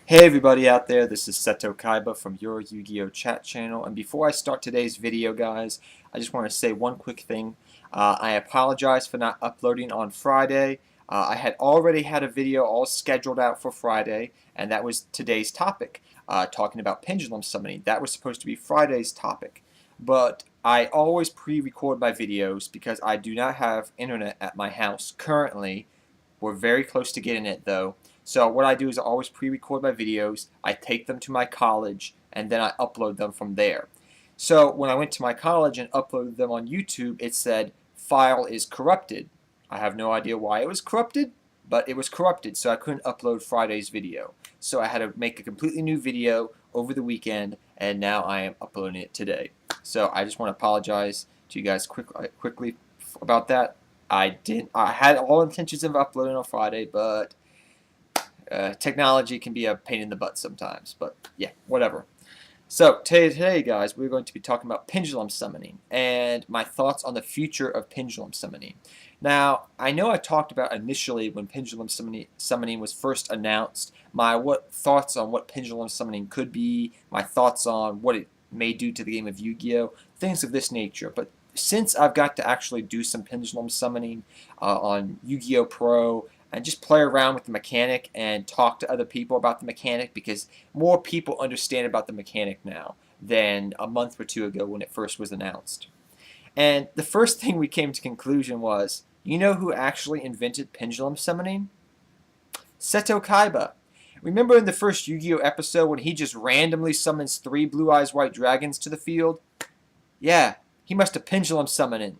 Hey everybody out there, this is Seto Kaiba from your Yu-Gi-Oh! Chat channel, and before I start today's video, guys, I just want to say one quick thing. I apologize for not uploading on Friday. I had already had a video all scheduled out for Friday, and that was today's topic, talking about Pendulum Summoning. That was supposed to be Friday's topic, but I always pre-record my videos because I do not have internet at my house currently. We're very close to getting it, though. So what I do is I always pre-record my videos, I take them to my college, and then I upload them from there. So when I went to my college and uploaded them on YouTube, it said, file is corrupted. I have no idea why it was corrupted, but it was corrupted, so I couldn't upload Friday's video. So I had to make a completely new video over the weekend, and now I am uploading it today. So I just want to apologize to you guys quickly about that. I had all intentions of uploading on Friday, but technology can be a pain in the butt sometimes, but yeah, whatever. So today, guys, we're going to be talking about Pendulum Summoning and my thoughts on the future of Pendulum Summoning. Now, I know I talked about initially when Pendulum Summoning was first announced, my thoughts on what Pendulum Summoning could be, my thoughts on what it may do to the game of Yu-Gi-Oh!, things of this nature. But since I've got to actually do some Pendulum Summoning on Yu-Gi-Oh! Pro, and just play around with the mechanic and talk to other people about the mechanic, because more people understand about the mechanic now than a month or two ago when it first was announced. And the first thing we came to conclusion was, you know who actually invented Pendulum Summoning? Seto Kaiba. Remember in the first Yu-Gi-Oh! Episode when he just randomly summons 3 Blue Eyes White Dragons to the field? Yeah, he must have Pendulum summoned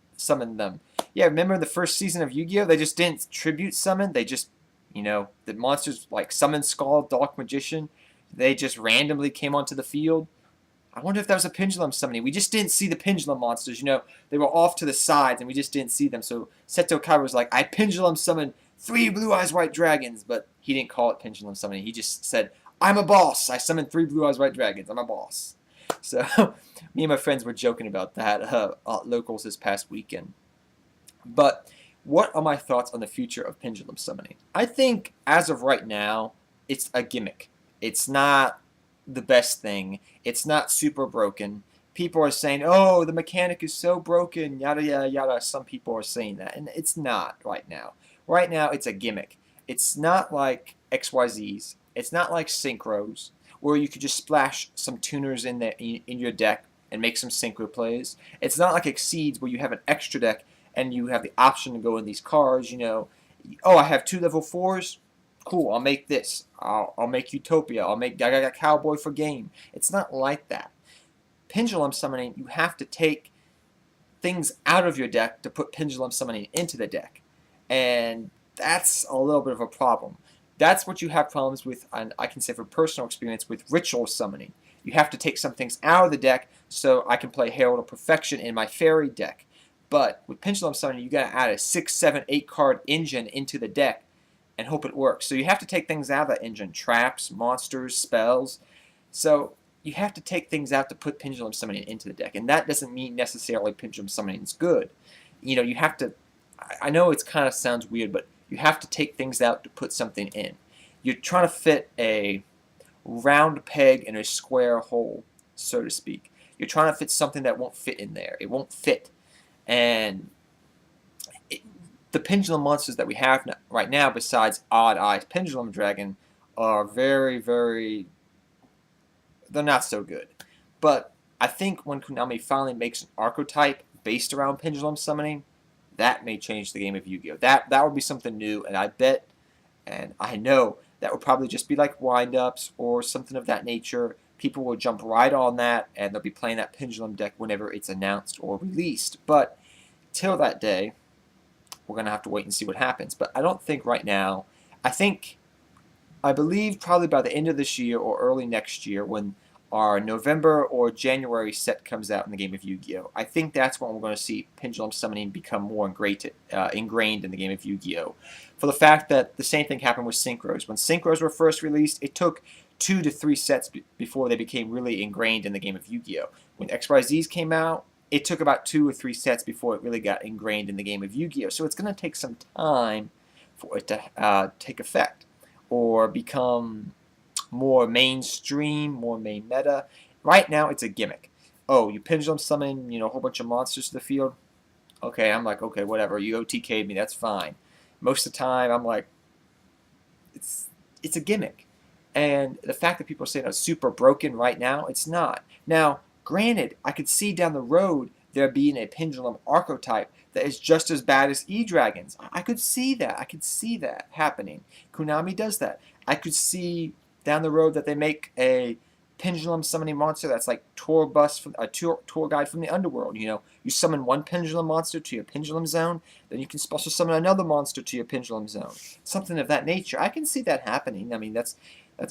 them. Yeah, remember the first season of Yu-Gi-Oh! They just didn't tribute summon. They just, the monsters like summoned Skull, Dark Magician. They just randomly came onto the field. I wonder if that was a Pendulum Summoning. We just didn't see the Pendulum monsters. They were off to the sides and we just didn't see them. So Seto Kaiba was like, I Pendulum summoned 3 Blue Eyes White Dragons. But he didn't call it Pendulum Summoning. He just said, I'm a boss. I summoned 3 Blue Eyes White Dragons. I'm a boss. So me and my friends were joking about that locals this past weekend. But what are my thoughts on the future of Pendulum Summoning? I think, as of right now, it's a gimmick. It's not the best thing. It's not super broken. People are saying, oh, the mechanic is so broken, yada, yada, yada. Some people are saying that, and it's not right now. Right now, it's a gimmick. It's not like XYZs. It's not like Synchros, where you could just splash some tuners in your deck and make some Synchro plays. It's not like Exceeds, where you have an extra deck and you have the option to go in these cards, oh, I have 2 level 4s? Cool, I'll make this. I'll make Utopia. I got Cowboy for game. It's not like that. Pendulum Summoning, you have to take things out of your deck to put Pendulum Summoning into the deck. And that's a little bit of a problem. That's what you have problems with, and I can say from personal experience, with Ritual Summoning. You have to take some things out of the deck so I can play Herald of Perfection in my Fairy deck. But with Pendulum Summoning, you got to add a 6, 7, 8 card engine into the deck and hope it works. So you have to take things out of that engine. Traps, monsters, spells. So you have to take things out to put Pendulum Summoning into the deck. And that doesn't mean necessarily Pendulum Summoning is good. You have to, I know it kind of sounds weird, but you have to take things out to put something in. You're trying to fit a round peg in a square hole, so to speak. You're trying to fit something that won't fit in there. It won't fit. And the Pendulum monsters that we have right now, besides Odd Eyes Pendulum Dragon, are very, very... they're not so good. But I think when Konami finally makes an archetype based around Pendulum Summoning, that may change the game of Yu-Gi-Oh! That would be something new, and I bet, and I know, that would probably just be like wind-ups or something of that nature. People will jump right on that, and they'll be playing that Pendulum deck whenever it's announced or released. But till that day, we're going to have to wait and see what happens. But I don't think right now, I believe probably by the end of this year or early next year, when our November or January set comes out in the game of Yu-Gi-Oh! I think that's when we're going to see Pendulum Summoning become more ingrained in the game of Yu-Gi-Oh! For the fact that the same thing happened with Synchros. When Synchros were first released, it took 2 to 3 sets before they became really ingrained in the game of Yu-Gi-Oh! When XYZs came out, it took about 2 or 3 sets before it really got ingrained in the game of Yu-Gi-Oh! So it's going to take some time for it to take effect or become more mainstream, more main meta. Right now, it's a gimmick. Oh, you Pendulum Summon, a whole bunch of monsters to the field. Okay, I'm like, okay, whatever. You OTK'd me, that's fine. Most of the time, I'm like, it's it's a gimmick. And the fact that people are saying it's super broken right now, it's not. Now, granted, I could see down the road there being a Pendulum archetype that is just as bad as E-Dragons. I could see that. I could see that happening. Konami does that. I could see down the road that they make a Pendulum summoning monster that's like tour guide from the underworld. You summon one Pendulum monster to your Pendulum zone, then you can special summon another monster to your Pendulum zone. Something of that nature. I can see that happening. I mean, that's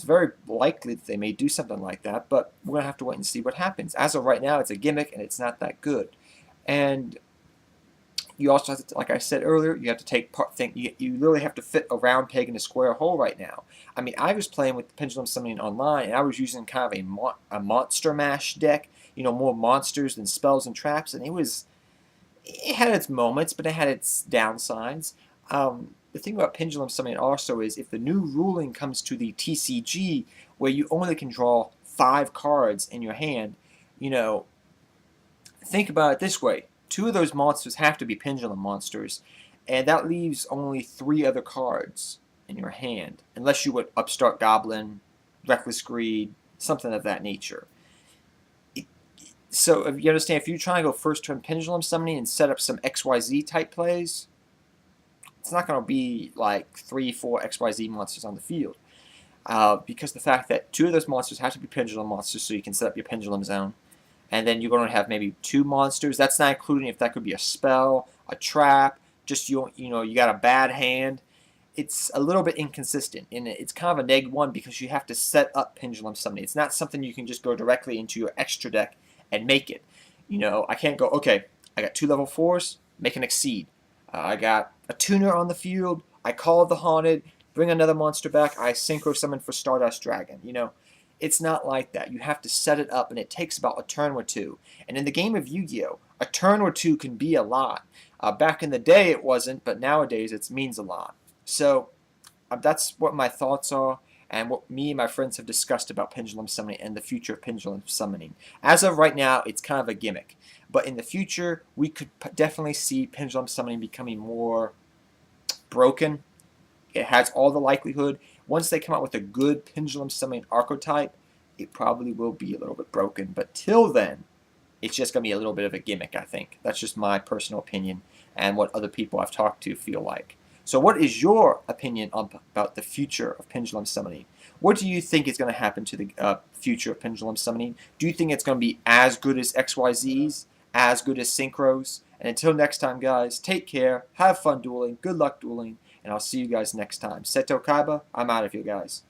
very likely that they may do something like that, but we're going to have to wait and see what happens. As of right now, it's a gimmick, and it's not that good. And you also have to, like I said earlier, you have to take part. You literally have to fit a round peg in a square hole right now. I mean, I was playing with Pendulum Summoning online, and I was using kind of a monster mash deck. More monsters than spells and traps, and it had its moments, but it had its downsides. The thing about Pendulum Summoning also is if the new ruling comes to the TCG, where you only can draw 5 cards in your hand, think about it this way. 2 of those monsters have to be Pendulum Monsters, and that leaves only 3 other cards in your hand, unless you would Upstart Goblin, Reckless Greed, something of that nature. So, if you understand, if you try to go first turn Pendulum Summoning and set up some XYZ type plays, it's not going to be like 3, 4 XYZ monsters on the field. Because the fact that 2 of those monsters have to be Pendulum Monsters so you can set up your Pendulum Zone. And then you're going to have maybe 2 monsters. That's not including if that could be a spell, a trap, just you got a bad hand. It's a little bit inconsistent, and it's kind of a -1 because you have to set up Pendulum Summoning. It's not something you can just go directly into your extra deck and make it. I can't go, okay, I got 2 level 4s, make an Exceed. I got a tuner on the field, I call the Haunted, bring another monster back, I Synchro Summon for Stardust Dragon. It's not like that. You have to set it up, and it takes about a turn or 2. And in the game of Yu-Gi-Oh!, a turn or 2 can be a lot. Back in the day, it wasn't, but nowadays it means a lot. So that's what my thoughts are, and what me and my friends have discussed about Pendulum Summoning and the future of Pendulum Summoning. As of right now, it's kind of a gimmick. But in the future, we could definitely see Pendulum Summoning becoming more broken. It has all the likelihood. Once they come out with a good Pendulum Summoning archetype, it probably will be a little bit broken. But till then, it's just going to be a little bit of a gimmick, I think. That's just my personal opinion and what other people I've talked to feel like. So what is your opinion about the future of Pendulum Summoning? What do you think is going to happen to the future of Pendulum Summoning? Do you think it's going to be as good as XYZs? As good as Synchros? And until next time, guys, take care, have fun dueling, good luck dueling, and I'll see you guys next time. Seto Kaiba, I'm out of here, guys.